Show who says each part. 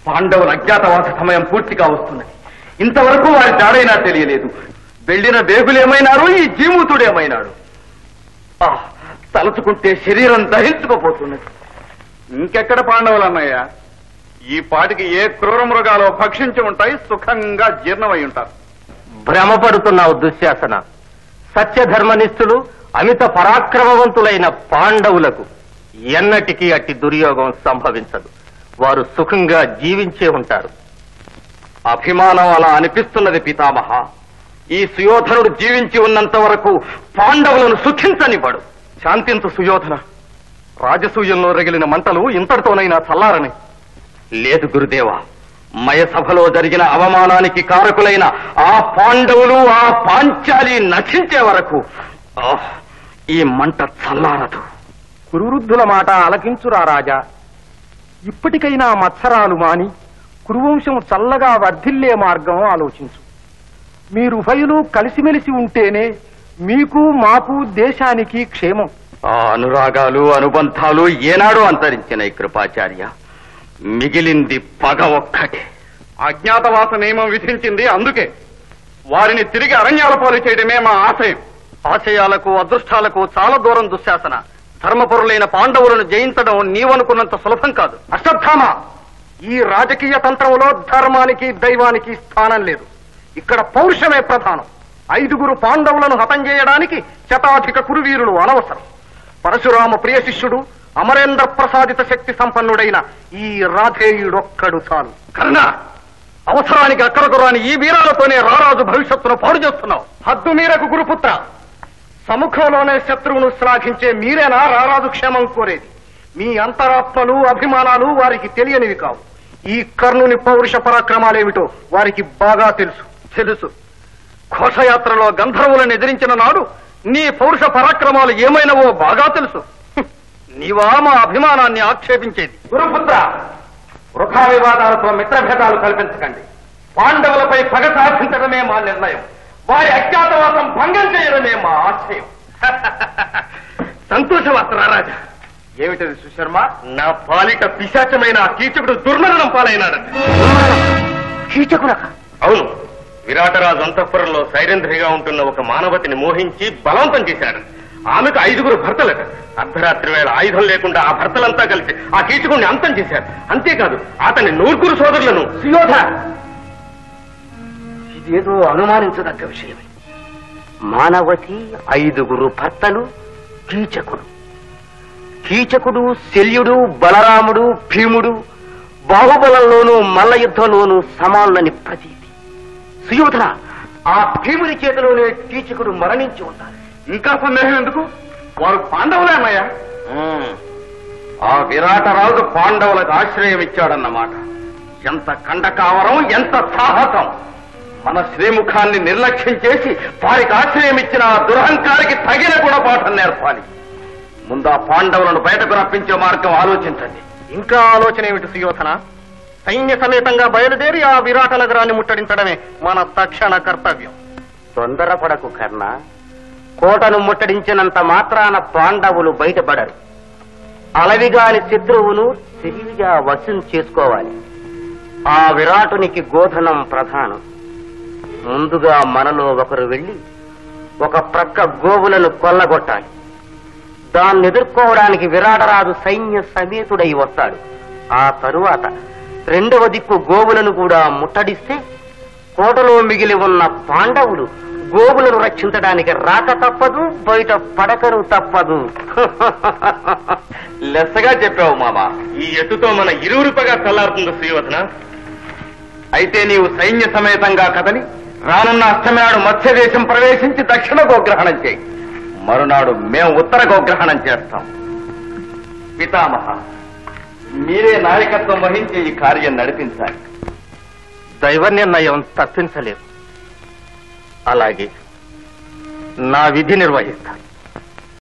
Speaker 1: పాండవుల అజ్ఞాతవాస సమయం పూర్తిగా వస్తున్నది. ఇంతవరకు వారి జాడైనా తెలియలేదు. వెళ్లిన వేగులేమైనారు, ఈ జీమూతుడేమైనాడు. తలుచుకుంటే శరీరం దహించుకోపోతున్నది. ఇంకెక్కడ పాండవులు అన్నయ్య? ఈ పాటికి ఏ క్రూర మృగాలో భక్షించి ఉంటాయి, సుఖంగా జీర్ణమై ఉంటారు.
Speaker 2: భ్రమపడుతున్నావు దుశ్శాసన. సత్యధర్మనిష్ఠులు అమిత పరాక్రమవంతులైన పాండవులకు ఎన్నటికీ అట్టి దుర్యోగం సంభవించదు. వారు సుఖంగా జీవించే ఉంటారు.
Speaker 1: అభిమానం అలా అనిపిస్తున్నది పితామహ. ఈ సుయోధనుడు జీవించి ఉన్నంత వరకు పాండవులను సుఖించనివ్వడు. శాంతించు సుయోధన. రాజసూయంలో రగిలిన మంటలు ఇంతటితోనైనా చల్లారని. లేదు గురుదేవా, మయసభలో జరిగిన అవమానానికి కారకులైన ఆ పాండవులు, ఆ పాంచాలి నశించే వరకు ఈ మంట చల్లారదు.
Speaker 2: కురువృద్ధుల మాట అలకించురా రాజా. ఇప్పటికైనా మత్సరాలు మాని కురువంశం చల్లగా వర్ధిల్లే మార్గం ఆలోచించు. మీరుభయులు కలిసిమెలిసి ఉంటేనే మీకు మాకు దేశానికి క్షేమం.
Speaker 1: ఆ అనురాగాలు అనుబంధాలు ఏనాడో అంతరించినాయి కృపాచార్య. మిగిలింది పగ ఒక్కటే. అజ్ఞాతవాస నియమం విధించింది అందుకే. వారిని తిరిగి అరణ్యాల పాలు చేయడమే మా ఆశయం. ఆశయాలకు అదృష్టాలకు చాలా దూరం దుశ్శాసన. ధర్మపరులైన పాండవులను జయించడం నీవనుకున్నంత సులభం కాదు. అశ్వత్థామ, ఈ రాజకీయ తంత్రంలో ధర్మానికి దైవానికి స్థానం లేదు. ఇక్కడ పౌరుషమే ప్రధానం. 5 పాండవులను హతం చేయడానికి శతాధిక కురువీరులు అనవసరం. పరశురామ ప్రియ శిష్యుడు, అమరేంద్ర ప్రసాదిత శక్తి సంపన్నుడైన ఈ రాధేయుడొక్కడు చాలు. కర్ణ, అవసరానికి అక్కడకు రాని ఈ వీరాలతోనే రారాజు భవిష్యత్తును పాడు చేస్తున్నావు. హద్దు మీరకు గురుపుత్ర. సముఖంలోనే శత్రువును శ్లాఘించే మీరేనా రారాజు క్షేమం కోరేది? మీ అంతరాత్మలు అభిమానాలు వారికి తెలియనివి కావు. ఈ కర్ణుని పౌరుష పరాక్రమాలేమిటో వారికి బాగా తెలుసు. ఘోషయాత్రలో గంధర్వులను ఎదిరించిన నాడు నీ పౌరుష పరాక్రమాలు ఏమైనవో బాగా తెలుసు. నీవా మా అభిమానాన్ని ఆక్షేపించేది? గురుపుత్ర, వృథా వివాదాలతో మిత్రభేదాలు కల్పించకండి. పాండవులపై పగ సాధించడమే మా నిర్ణయం. వారి అజ్ఞాతవాసం భంగం చేయడమే మా ఆశయం. సంతోషవార్త రాజా. ఏమిటది సుశర్మ? నా పాలిట పిశాచమైన ఆ కీచకుడు దుర్మరణం పాలైనాడు. కీచకుడా? అవును. విరాటరాజు అంతఃపురంలో సైరంధ్రిగా ఉంటున్న ఒక మానవతిని మోహించి బలవంతం చేశాడు. ఆమెకు 5 భర్తలట. అర్ధరాత్రి వేళ ఆయుధం లేకుండా ఆ భర్తలంతా కలిసి ఆ కీచకుడిని అంతం చేశారు. అంతేకాదు, అతని 9 సోదరులను. సుయోధ, ఇదేదో అనుమానించదగ్గ విషయమే. మానవతి, 5 భర్తలు, కీచకుడు, శల్యుడు, బలరాముడు, భీముడు బాహుబలంలోనూ మల్ల యుద్ధంలోనూ సమానులని ప్రతీతి. సుయోధన, ఆ భీముని చేతిలోనే కీచకుడు మరణించి ఉంటారు. ఇంకా సందేహం ఎందుకు? వారు పాండవులే అన్నయ్య. ఆ విరాటరాజు పాండవులకు ఆశ్రయం ఇచ్చాడన్నమాట. ఎంత కండకావరం, ఎంత సాహసం! మన శ్రీముఖాన్ని నిర్లక్ష్యం చేసి వారికి ఆశ్రయం ఇచ్చిన దురహంకారికి తగిన గుణపాఠం నేర్పాలి. ముందు ఆ పాండవులను బయటకు రప్పించే మార్గం ఆలోచించండి. ఇంకా ఆలోచన ఏమిటి సుయోధన? సైన్య సమేతంగా బయలుదేరి ఆ విరాట నగరాన్ని ముట్టడించడమే మన తక్షణ కర్తవ్యం. తొందరపడకు కర్ణ. కోటను ముట్టడించినంత మాత్రాన పాండవులు బయటపడరు. అలవిగాని శత్రువును తెలివిగా వశం చేసుకోవాలి. ఆ విరాటునికి గోధనం ప్రధానం. ముందుగా మనలో ఒకరు వెళ్లి ఒక ప్రక్క గోవులను కొల్లగొట్టాలి. దాన్ని ఎదుర్కోవడానికి విరాటరాజు సైన్య సమేతుడై వస్తాడు. ఆ తరువాత 2వ దిక్కు గోవులను కూడా ముట్టడిస్తే కోటలో మిగిలి ఉన్న పాండవులు గోవులను రక్షించడానికి రాక తప్పదు, బయట పడకను తప్పదు. లెస్సగా చెప్పావు మామ. ఈ ఎత్తుతో మన ఇరువురుపగా చల్లారుతుంది సుయోధన. అయితే నీవు సైన్య సమేతంగా కదలి రానున్న అష్టమి నాడు మత్స్యదేశం ప్రవేశించి దక్షిణ గోగ్రహణం చేయి. మరునాడు మేము ఉత్తర గోగ్రహణం చేస్తాం. పితామహ, మీరే నాయకత్వం వహించి ఈ కార్యం నడిపించాలి. దైవ నిర్ణయం తప్పించలేదు. అలాగే నా విధి నిర్వహిస్తాను.